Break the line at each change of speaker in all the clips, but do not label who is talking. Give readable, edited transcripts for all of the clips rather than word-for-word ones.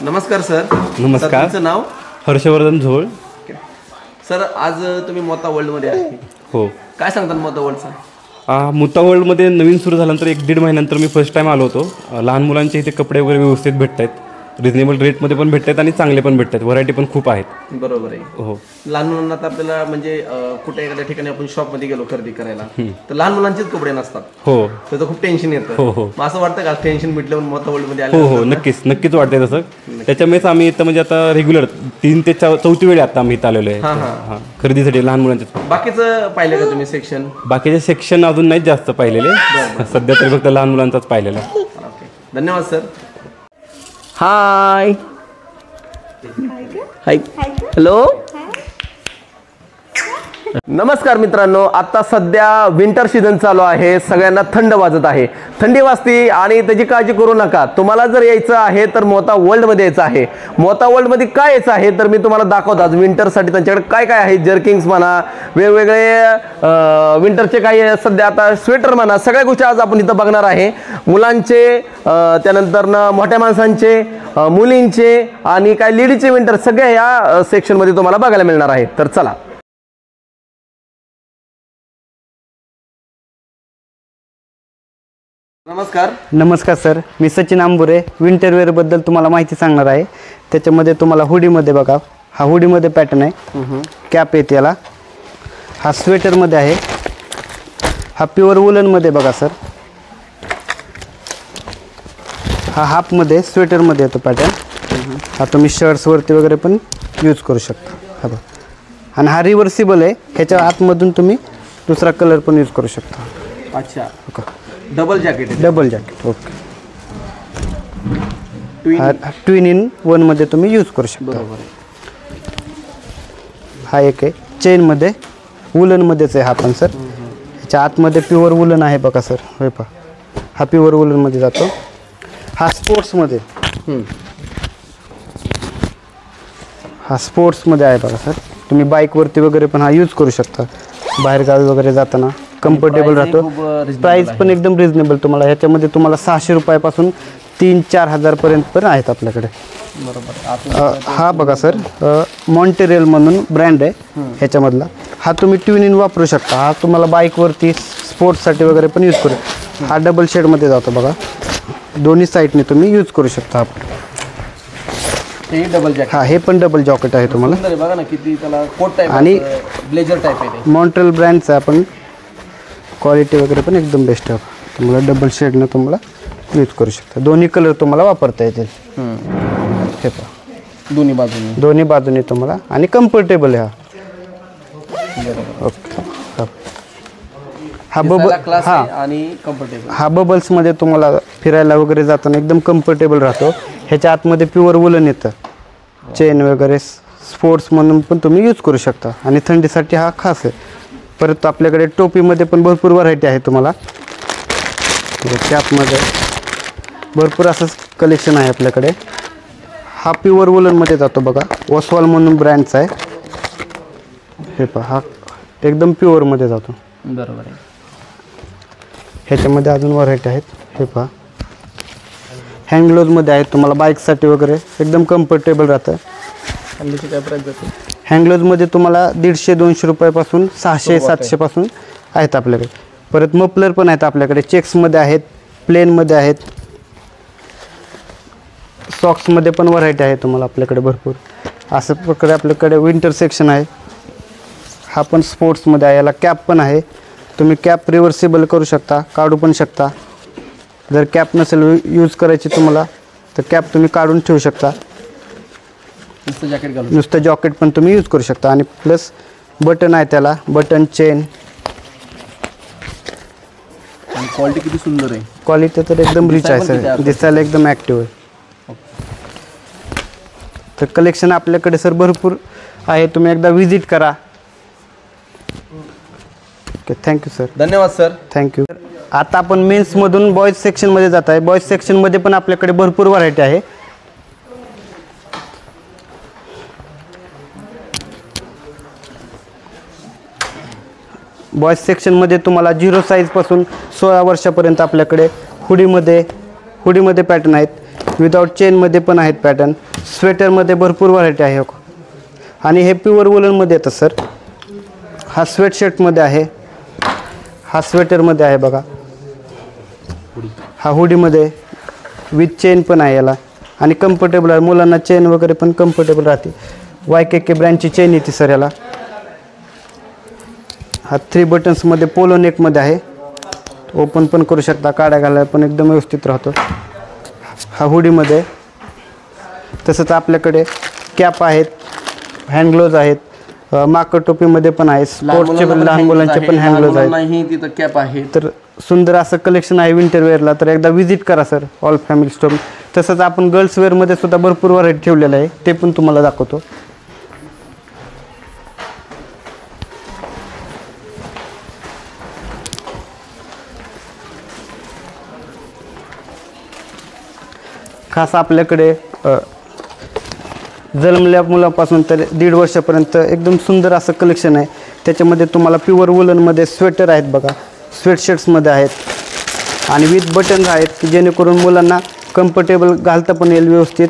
नमस्कार सर.
नमस्कार.
तुमचं नाव?
हर्षवर्धन झोळ.
सर आज तुम्ही मोता वर्ल्डमध्ये आहे.
हो.
काय सांगतात मोता वर्ल्डचं?
मोता वर्ल्डमध्ये नवीन सुरू झाल्यानंतर 1-1.5 महिन्यानंतर मी फर्स्ट टाईम आलो होतो. लहान मुलांचे इथे कपडे वगैरे व्यवस्थित भेटत आहेत, रिजनेबल रेटमध्ये पण भेटत आहेत आणि चांगले पण भेटत आहेत. व्हरायटी पण खूप आहेत.
बरोबर आहे.
हो.
लहान मुलांना तर आपल्याला म्हणजे कुठे एखाद्या ठिकाणी आपण शॉपमध्ये गेलो खरेदी करायला तर लहान मुलांचेच कपडे नसतात.
हो.
त्याचं खूप टेन्शन येतं.
हो हो.
मग असं वाटतं का टेन्शन मिटलं मोता वर्ल्डमध्ये
हो हो, नक्कीच वाटतंय तसं. त्याच्यामुळेच आम्ही इथं म्हणजे आता रेग्युलर 3 ते 4 वेळी आता आम्ही इथं आलेलो आहे. हां, खरेदीसाठी लहान मुलांचे.
बाकीचं पाहिलं का तुम्ही सेक्शन?
बाकीचे सेक्शन अजून नाही जास्त पाहिलेले, सध्या तरी फक्त लहान मुलांचाच पाहिलेला.
धन्यवाद सर. हाय हाय हॅलो. नमस्कार मित्रांनो. आता सध्या विंटर सीझन चालू आहे, सगळ्यांना थंड वाजत आहे, थंडी वाजती आणि त्याची काळजी करू नका. तुम्हाला जर यायचं आहे तर मोता वर्ल्डमध्ये यायचं आहे. मोता वर्ल्डमध्ये काय यायचं आहे तर मी तुम्हाला दाखवतो आज विंटरसाठी त्यांच्याकडे काय काय आहे. जर्किंग्स म्हणा, वेगवेगळे विंटरचे काही सध्या आता स्वेटर म्हणा, सगळ्या गोष्टी आज आपण इथं बघणार आहे. मुलांचे, त्यानंतर मोठ्या माणसांचे, मुलींचे आणि काय लेडीजचे विंटर सगळ्या या सेक्शनमध्ये तुम्हाला बघायला मिळणार आहे. तर चला.
नमस्कार सर. मी सचिन आंबुरे. विंटरवेअरबद्दल तुम्हाला माहिती सांगणार आहे. त्याच्यामध्ये तुम्हाला हुडीमध्ये बघा, हा हुडीमध्ये पॅटर्न आहे, कॅप आहे त्याला. हा स्वेटरमध्ये आहे, हा प्युअर वुलनमध्ये बघा सर. हा हाफमध्ये स्वेटरमध्ये येतो पॅटर्न. हा तुम्ही शर्ट्सवरती वगैरे पण यूज करू शकता. हा बघा. आणि हा रिव्हर्सिबल आहे, ह्याच्या आतमधून तुम्ही दुसरा कलर पण यूज करू शकता.
अच्छा. Double jacket.
Double jacket. Okay. Twin in one मध्ये तुम्ही यूज करू शकता.
बरोबर.
हा एक आहे चेनमध्ये, वुलनमध्येच आहे हा पण सर. ह्याच्या आतमध्ये प्युअर वुलन आहे बघा सर. होय पहा, हा प्युअर वुलनमध्ये जातो. हा स्पोर्ट्समध्ये, हा स्पोर्ट्समध्ये आहे बघा सर. तुम्ही बाईकवरती वगैरे पण हा यूज करू शकता, बाहेरगावी वगैरे जाताना कम्फर्टेबल राहतो. प्राईस पण एकदम रिजनेबल. तुम्हाला ह्याच्यामध्ये तुम्हाला 600 रुपयापासून 3-4 हजारपर्यंत पण आहेत आपल्याकडे.
बरोबर.
हा बघा सर, मॉन्टेरियल म्हणून ब्रँड आहे ह्याच्यामधला. हा तुम्ही ट्विन इन वापरू शकता. हा तुम्हाला बाईकवरती स्पोर्ट्ससाठी वगैरे पण यूज करू. हा डबल शेडमध्ये जातो बघा, दोन्ही साईडने तुम्ही यूज करू शकता.
हे डबल जॅकेट.
हा, हे पण डबल जॅकेट आहे तुम्हाला.
बघा ना किती त्याला कोट टाइप
आणि
ब्लेझर टाइप आहे.
मॉन्ट्रियल ब्रँडचं आहे, आपण क्वालिटी वगैरे पण एकदम बेस्ट आहे. तुम्हाला डबल शेडनं तुम्हाला यूज करू शकता. दोन्ही कलर तुम्हाला वापरता येतील. हे पहा, दोन्ही बाजूने तुम्हाला, आणि कम्फर्टेबल आहे हा. ओके. हा
आणि कम्फर्टेबल.
हा बबल्समध्ये तुम्हाला फिरायला वगैरे जाताना एकदम कम्फर्टेबल राहतो. ह्याच्या आतमध्ये प्युअर वुलन येतं. चेन वगैरे स्पोर्ट्स म्हणून पण तुम्ही यूज करू शकता, आणि थंडीसाठी हा खास आहे. परत आपल्याकडे टोपीमध्ये पण भरपूर व्हरायटी आहे. तुम्हाला कॅपमध्ये भरपूर असं कलेक्शन आहे आपल्याकडे. हा प्युअर वुलनमध्ये जातो बघा, ओसवाल म्हणून ब्रँडचा आहे. हे पहा, हा एकदम प्युअरमध्ये जातो.
बरोबर आहे.
ह्याच्यामध्ये अजून व्हरायटी आहेत. हे पहा, हँडग्लोजमध्ये आहेत. तुम्हाला बाईकसाठी वगैरे एकदम कम्फर्टेबल राहतं.
काय प्राइस जाते?
हँडग्लोजमध्ये तुम्हाला 150-200 रुपयापासून 600-700 पासून आहेत आपल्याकडे. परत मफलर पण आहेत आपल्याकडे, चेक्समध्ये आहेत, प्लेनमध्ये आहेत, सॉक्समध्ये पण व्हरायटी आहे तुम्हाला आपल्याकडे भरपूर. असं प्रकारे आपल्याकडे विंटर सेक्शन आहे. हा पण स्पोर्ट्समध्ये आहे. याला कॅप पण आहे. तुम्ही कॅप रिव्हर्सिबल करू शकता, काढू पण शकता. जर कॅप नसेल यूज करायची तुम्हाला तर कॅप तुम्ही काढून ठेवू शकता. नुसतं जॅकेट पण तुम्ही यूज करू शकता. आणि प्लस बटन आहे त्याला, बटन, चेन.
क्वालिटी किती सुंदर आहे.
क्वालिटी तर एकदम रिच आहे सर, दिसायला एकदम ॲक्टिव्ह आहे. तर कलेक्शन आपल्याकडे सर भरपूर आहे. तुम्ही एकदा विजिट करा. Okay, thank you sir.
धन्यवाद सर.
थँक्यू. आता आपण मेन्समधून बॉईज सेक्शनमध्ये जात आहे. बॉईज सेक्शनमध्ये पण आपल्याकडे भरपूर व्हरायटी आहे. बॉयज सेक्शनमध्ये तुम्हाला 0 साईजपासून 16 वर्षापर्यंत आपल्याकडे हुडीमध्ये पॅटर्न आहेत. विदाऊट चेनमध्ये पण आहेत पॅटर्न. स्वेटरमध्ये भरपूर व्हरायटी आहे. आणि हे प्युअर वुलनमध्ये येतं सर. हा स्वेटशर्टमध्ये आहे, हा स्वेटरमध्ये आहे बघा, हा हुडीमध्ये विथ चेन पण आहे याला. आणि कम्फर्टेबल आहे, मुलांना चेन वगैरे पण कम्फर्टेबल राहते. YKK ब्रँडची चेन येते सर याला. हा 3 बटन्समध्ये पोलो नेकमध्ये आहे. ओपन पण करू शकता, काड्या घालायला पण एकदम व्यवस्थित राहतो. हा हुडीमध्ये. तसंच आपल्याकडे कॅप आहेत, हँड ग्लोव्ज आहेत, माकड टोपीमध्ये पण आहे, स्पोर्ट्सचे पण लहान मुलांचे पण हँड ग्लोव्ज आहेत.
तिथं कॅप आहे.
तर सुंदर असं कलेक्शन आहे विंटर वेअरला. तर एकदा विजिट करा सर ऑल फॅमिली स्टोर. तसंच आपण गर्ल्स वेअरमध्ये सुद्धा भरपूर व्हरायटी ठेवलेलं आहे, ते पण तुम्हाला दाखवतो. खास आपल्याकडे जन्मल्या मुलापासून तर 1.5 वर्षापर्यंत एकदम सुंदर असं कलेक्शन आहे. त्याच्यामध्ये तुम्हाला प्युअर वुलनमध्ये स्वेटर आहेत बघा, स्वेटशर्ट्समध्ये आहेत आणि विथ बटन्स आहेत की जेणेकरून मुलांना कम्फर्टेबल घालता पण येईल, व्यवस्थित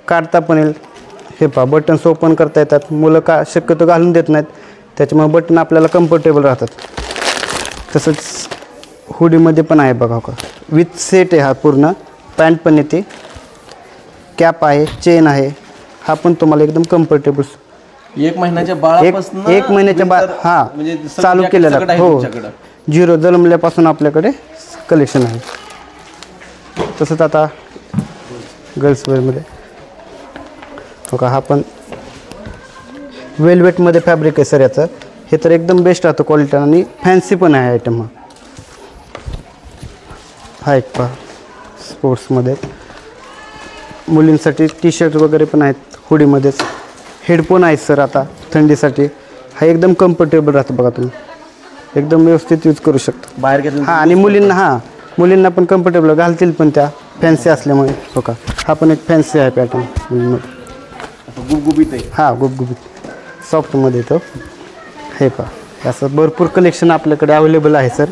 काढता पण येईल. हे पहा, बटन्स ओपन करता येतात. मुलं का शक्यतो घालून देत नाहीत, त्याच्यामुळे बटन आपल्याला कम्फर्टेबल राहतात. तसंच हुडीमध्ये पण आहे बघा का, विथ सेट आहे. हा पूर्ण पॅन्ट पण येते, कॅप आहे, चेन आहे. हा पण तुम्हाला एकदम कम्फर्टेबल.
1 महिन्याच्या बाळापासून
1 महिन्याच्या हा चालू केलेला. हो, 0 जन्मल्यापासून आपल्याकडे कलेक्शन आहे. तसंच आता गर्ल्स वेअरमध्ये हो का, हा पण वेलवेटमध्ये फॅब्रिक आहे सर याचं. हे तर एकदम बेस्ट राहतं क्वालिटी आणि फॅन्सी पण आहे आयटम. हा एक पहा स्पोर्ट्समध्ये. मुलींसाठी टी शर्ट वगैरे पण आहेत हुडीमध्येच. हेडफोन आहेत सर आता थंडीसाठी. हा एकदम कम्फर्टेबल राहतं बघा, तुम्ही एकदम व्यवस्थित यूज करू शकता
बाहेर घेतलं.
हां, आणि मुलींना पण कम्फर्टेबल घालतील पण त्या फॅन्सी असल्यामुळे. हो का, हा पण एक फॅन्सी आहे पॅटर्न.
गुबगुबीत आहे.
हां, गुबगुबीत सॉफ्टमध्ये येतो. हे पहा, असं भरपूर कलेक्शन आपल्याकडे अवेलेबल आहे सर.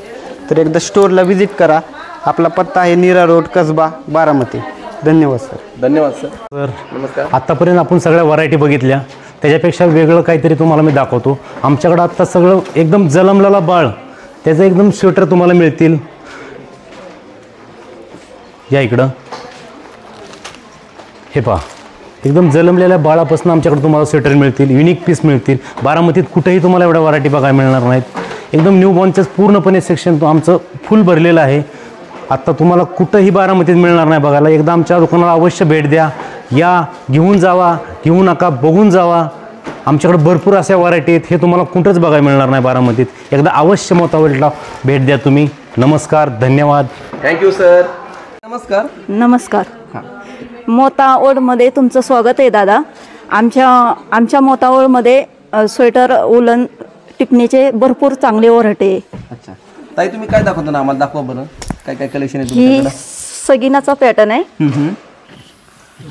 तर एकदा स्टोअरला व्हिजिट करा. आपला पत्ता आहे नीरा रोड, कसबा, बारामती. धन्यवाद सर.
धन्यवाद सर.
तर
नमस्कार.
आत्तापर्यंत आपण सगळ्या व्हरायटी बघितल्या, त्याच्यापेक्षा वेगळं काहीतरी तुम्हाला मी दाखवतो. आमच्याकडं आत्ता सगळं एकदम जलमलेला बाळ, त्याचं एकदम स्वेटर तुम्हाला मिळतील. या इकडं हे पहा, एकदम जलमलेल्या बाळापासून आमच्याकडे तुम्हाला स्वेटर मिळतील, युनिक पीस मिळतील. बारामतीत कुठेही तुम्हाला एवढ्या व्हरायटी बघायला मिळणार नाहीत. एकदम न्यू बॉर्नचंच पूर्णपणे सेक्शन आमचं फुल भरलेलं आहे. आत्ता तुम्हाला कुठंही बारामतीत मिळणार नाही बघायला. एकदा आमच्या दुकानाला अवश्य भेट द्या. या, घेऊन जावा, घेऊ नका, बघून जावा. आमच्याकडे भरपूर अशा व्हरायटी आहेत, हे तुम्हाला कुठंच बघायला मिळणार नाही बारामतीत. एकदा अवश्य मोतावळीला भेट द्या तुम्ही. नमस्कार, धन्यवाद.
Thank you sir. नमस्कार.
नमस्कार. मोता ओढमध्ये तुमचं स्वागत आहे दादा. आमच्या मोता ओढमध्ये स्वेटर, उलन, टिपणीचे भरपूर चांगले व्हरायटी आहे.
अच्छा ताई, तुम्ही काय दाखवता ना आम्हाला? दाखवा बरं, काय काय कलेक्शन आहे
ही
तुमच्याकडे?
सगीनाचा पॅटर्न आहे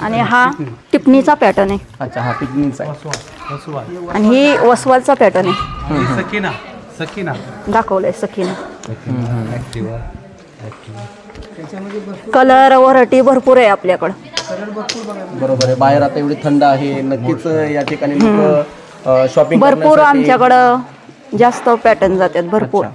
आणि हा टिपणीचा पॅटर्न आहे.
अच्छा, हा पिकनिकचा आहे.
आणि ही वसवालचा पॅटर्न आहे. सकीना दाखवलंय, सकीना. कलर व्हरायटी भरपूर आहे आपल्याकडं.
बरोबर आहे. बाहेर आता एवढी थंड आहे, नक्कीच या ठिकाणी लोक शॉपिंग
भरपूर आमच्याकडं जास्त पॅटर्न जातात भरपूर.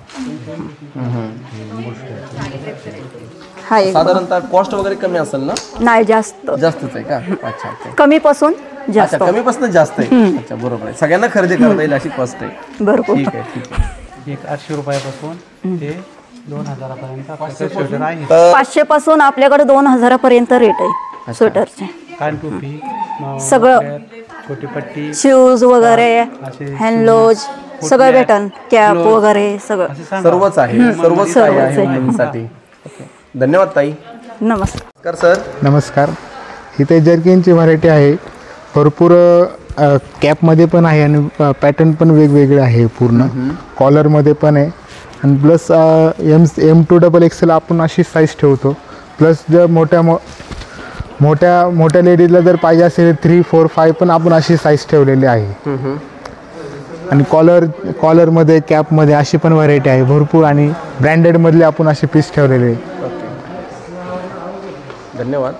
हा एक
साधारणतः कॉस्ट वगैरे कमी असेल ना?
नाही, जास्तच
आहे का? अच्छा अच्छा.
कमीपासून जास्त.
अच्छा, कमीपासून जास्त आहे. अच्छा, बरोबर आहे. सगळ्यांना खरेदी करता येईल अशी कॉस्ट आहे.
भरपूर.
ठीक आहे, ठीक आहे.
एक 800 रुपयापासून ते 2000 पर्यंत स्वेटर आहे.
500 पासून आपल्याकडे 2000 पर्यंत रेट आहे स्वेटरचे.
कानटोपी,
सगळं
कोटीपट्टी,
शूज वगैरे, हँडलोज सगळं भेटन, कॅप वगैरे सगळं.
सर्वच आहे, सर्वच आहे मुलींसाठी. धन्यवाद ताई.
नमस्कार
सर.
नमस्कार. इथे जर्किनची व्हरायटी आहे भरपूर. कॅपमध्ये पण आहे आणि पॅटर्न पण वेगवेगळे आहे. पूर्ण कॉलरमध्ये पण आहे आणि प्लस M2XL आपण अशी साईज ठेवतो. प्लस जर मोठ्या लेडीजला जर पाहिजे असेल 3, 4, 5 पण आपण अशी साईज ठेवलेली आहे. आणि कॉलरमध्ये, कॅपमध्ये अशी पण व्हरायटी आहे भरपूर. आणि ब्रँडेडमधले आपण असे पीस ठेवलेले आहे.
धन्यवाद.